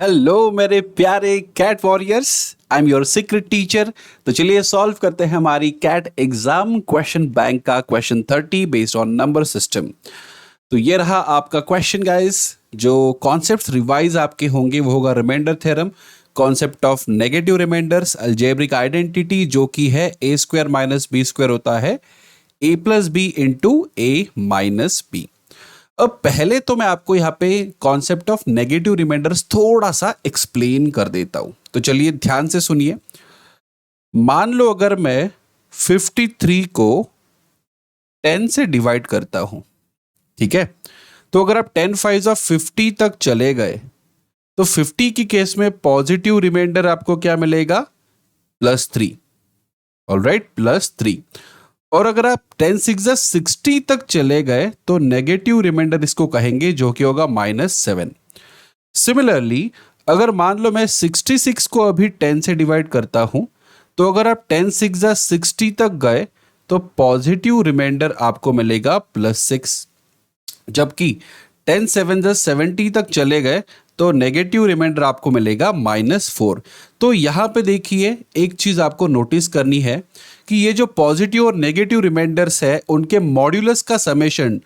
Hello मेरे प्यारे CAT warriors, I am your secret teacher. तो चलिए सॉल्व करते हैं हमारी कैट एग्जाम क्वेश्चन बैंक का question 30 based on number system. तो ये रहा आपका क्वेश्चन गाइस। जो कॉन्सेप्ट्स रिवाइज आपके होंगे वो होगा remainder theorem, concept of negative remainders, algebraic identity जो कि है a square minus b square होता है a plus b into a minus b. अब पहले तो मैं आपको यहाँ पे कॉन्सेप्ट ऑफ नेगेटिव रिमाइंडर्स थोड़ा सा एक्सप्लेन कर देता हूं। तो चलिए ध्यान से सुनिए। मान लो अगर मैं 53 को 10 से डिवाइड करता हूं, ठीक है। तो अगर आप 10 5 50 तक चले गए तो 50 की केस में पॉजिटिव रिमाइंडर आपको क्या मिलेगा? +3। ऑलराइट, +3। और अगर आप 10 6 60 तक चले गए तो नेगेटिव रिमाइंडर इसको कहेंगे जो कि होगा -7। सिमिलरली अगर मान लो मैं 66 को अभी 10 से डिवाइड करता हूं तो अगर आप 10 6 60 तक गए तो पॉजिटिव रिमाइंडर आपको मिलेगा +6। जबकि 10 7 70 तक चले गए तो नेगेटिव रिमाइंडर आपको मिलेगा -4। तो यहाँ पे देखिए एक चीज आपको नोटिस करनी है कि ये जो पॉजिटिव और नेगेटिव रिमाइंडर्स है उनके मॉड्यूलस का समेशन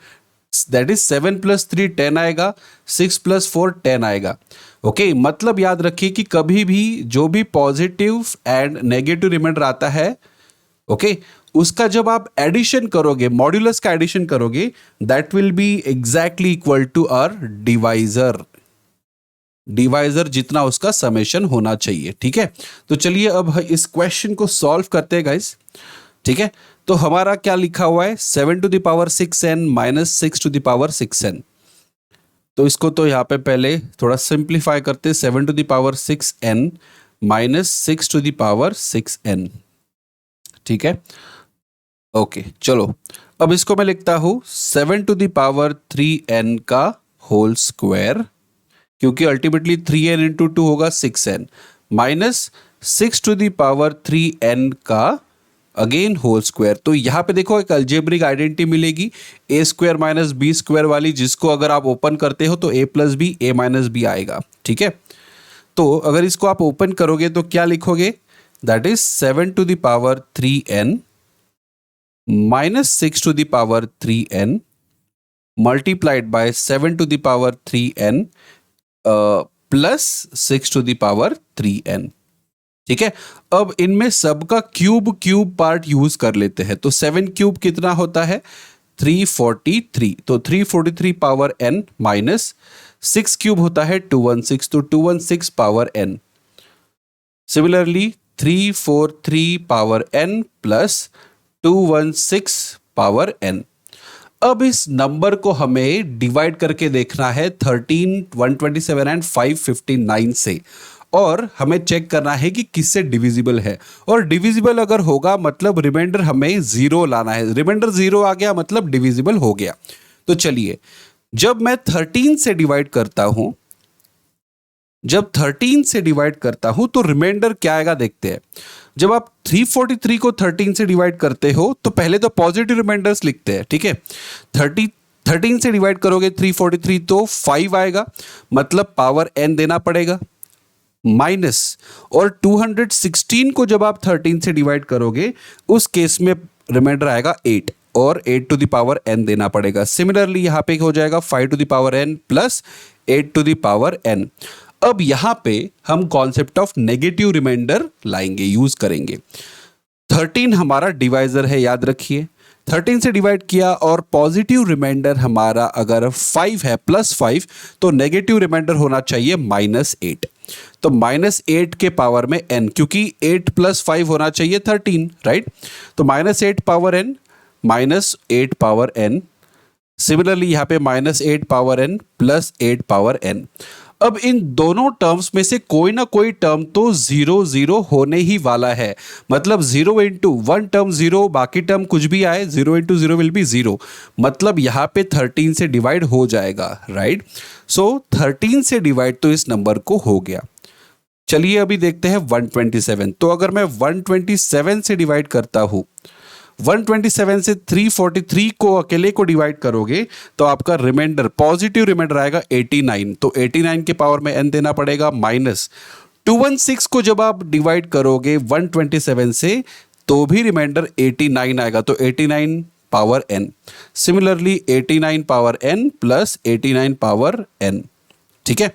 दैट इज 7 + 3 10 आएगा, 6 + 4 10 आएगा। ओके, मतलब याद रखिए कि कभी भी जो भी पॉजिटिव एंड नेगेटिव रिमाइंडर आता है, ओके, उसका जब आप एडिशन करोगे, मॉड्यूलस का एडिशन करोगे, that will be exactly equal to our divisor. Divisor जितना उसका समेशन होना चाहिए, ठीक है। तो चलिए अब इस क्वेश्चन को सॉल्व करते हैं गाइस, ठीक है। तो हमारा क्या लिखा हुआ है? 7 to the power 6n - 6 to the power 6n। तो इसको तो यहाँ पे पहले थोड़ा सिंप्लीफाई करते हैं। 7 to the power 6n - 6 to the power 6n, ठीक है। ओके, चलो अब इसको मैं लिखता हूं 7 to the power 3n का होल स्क्वायर, क्योंकि अल्टीमेटली 3n इंटू 2 होगा 6n, minus 6 to the power 3n का अगेन होल स्क्वायर। तो यहां पे देखो एक अलजेब्रिक आइडेंटिटी मिलेगी ए स्क्वायर माइनस बी स्क्वायर वाली, जिसको अगर आप ओपन करते हो तो a + b a - b आएगा, ठीक है। तो अगर इसको आप ओपन करोगे तो क्या लिखोगे? That is 7 to the power 3n - 6 to the power 3n multiplied by 7 to the power 3n plus 6 to the power 3n, ठीक है। अब इनमें सबका क्यूब पार्ट यूज कर लेते हैं। तो 7 क्यूब कितना होता है? 343। तो 343 पावर n माइनस 6 क्यूब होता है 216, तो 216 power n। Similarly 343 power n plus 216 power n। अब इस नंबर को हमें डिवाइड करके देखना है 13, 127 एंड 559 से, और हमें चेक करना है कि किससे डिविजिबल है। और डिविजिबल अगर होगा मतलब रिमाइंडर हमें 0 लाना है। रिमाइंडर 0 आ गया मतलब डिविजिबल हो गया। तो चलिए, जब मैं 13 से डिवाइड करता हूं, जब 13 से डिवाइड करता हूं तो रिमाइंडर क्या आएगा देखते हैं। जब आप 343 को 13 से डिवाइड करते हो तो पहले तो पॉजिटिव रिमाइंडर्स लिखते हैं, ठीक है। 13 से डिवाइड करोगे 343 तो 5 आएगा, मतलब पावर n देना पड़ेगा, माइनस, और 216 को जब आप 13 से डिवाइड करोगे उस केस में रिमाइंडर आएगा 8, और 8 to the power n देना पड़ेगा। सिमिलरली यहां पे हो जाएगा 5 to the power n plus 8 to the power n। अब यहां पे हम कॉन्सेप्ट ऑफ नेगेटिव रिमाइंडर लाएंगे, यूज करेंगे। 13 हमारा डिवाइजर है, याद रखिए। 13 से डिवाइड किया और पॉजिटिव रिमाइंडर हमारा अगर 5 है, +5, तो नेगेटिव रिमाइंडर होना चाहिए -8। तो -8 के पावर में n, क्योंकि 8 + 5 होना चाहिए 13, राइट। तो -8 power n -8 power n। Similarly यहां पे -8 power n plus 8 power n। अब इन दोनों टर्म्स में से कोई ना कोई टर्म तो 0 0 होने ही वाला है। मतलब 0 × 1 टर्म 0, बाकी टर्म कुछ भी आए 0 × 0 विल बी 0। मतलब यहाँ पे 13 से डिवाइड हो जाएगा, राइट। सो 13 से डिवाइड तो इस नंबर को हो गया। चलिए अभी देखते हैं 127। तो अगर मैं 127 से डिवाइड करता हूं 127 से 343 को अकेले को डिवाइड करोगे तो आपका रिमाइंडर, पॉजिटिव रिमाइंडर आएगा 89। तो 89 के पावर में n देना पड़ेगा माइनस 216 को जब आप डिवाइड करोगे 127 से तो भी रिमाइंडर 89 आएगा, तो 89 power n। Similarly 89 power n plus 89 power n। ठीक है,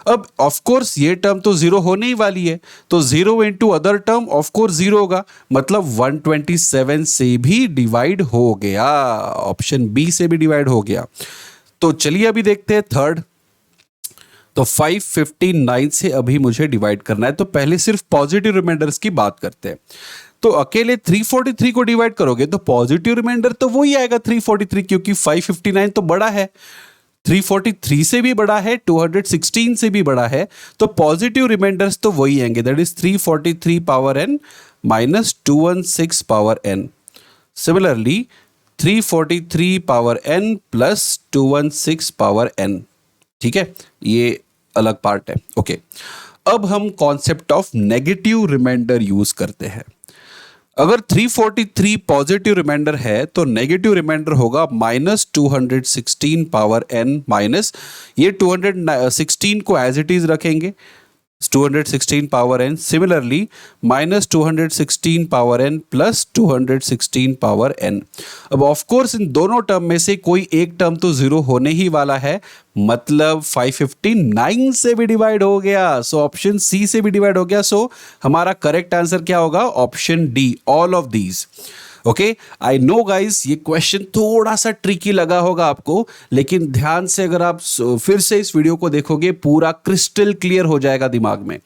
अब ऑफ कोर्स ये टर्म तो जीरो होने ही वाली है, तो zero into other term of course zero होगा, मतलब 127 से भी डिवाइड हो गया, ऑप्शन बी से भी डिवाइड हो गया। तो चलिए अभी देखते हैं थर्ड। तो 559 से अभी मुझे डिवाइड करना है, तो पहले सिर्फ पॉजिटिव रिमाइंडर्स की बात करते हैं। तो अकेले 343 को डिवाइड करोगे तो पॉजिटिव रिमाइंडर तो वही आएगा 343, क्योंकि 559 तो बड़ा है, 343 से भी बड़ा है, 216 से भी बड़ा है, तो पॉजिटिव रिमाइंडर्स तो वही आएंगे, that is 343 power n minus 216 power n। Similarly 343 power n plus 216 power n। ठीक है, ये अलग पार्ट है। ओके, अब हम concept of negative remainder use करते हैं। अगर 343 पॉजिटिव रिमाइंडर है तो नेगेटिव रिमाइंडर होगा माइनस 216 पावर n माइनस, ये 216 को एज इट इज रखेंगे, 216 power n। Similarly minus 216 power n plus 216 power n। अब ऑफ कोर्स इन दोनों टर्म में से कोई एक टर्म तो जीरो होने ही वाला है, मतलब 559 से भी डिवाइड हो गया, सो ऑप्शन सी से भी डिवाइड हो गया। सो हमारा करेक्ट आंसर क्या होगा? Option D, all of these. Okay, I know guys ये क्वेश्चन थोड़ा सा ट्रिकी लगा होगा आपको, लेकिन ध्यान से अगर आप फिर से इस वीडियो को देखोगे पूरा क्रिस्टल क्लियर हो जाएगा दिमाग में।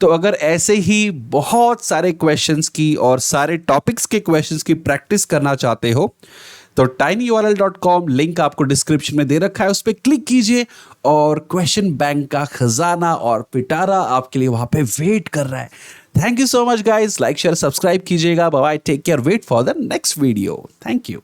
तो अगर ऐसे ही बहुत सारे क्वेश्चंस की और सारे टॉपिक्स के क्वेश्चंस की प्रैक्टिस करना चाहते हो तो tinyurl.com लिंक आपको डिस्क्रिप्शन में दे रखा है, उस पर क्लिक कीजिए और क्वेश्चन बैंक का खजाना और पिटारा आपके लिए वहां पे वेट कर रहा है। Thank you so much guys, like share subscribe कीजिएगा। Bye bye, take care, wait for the next video. Thank you.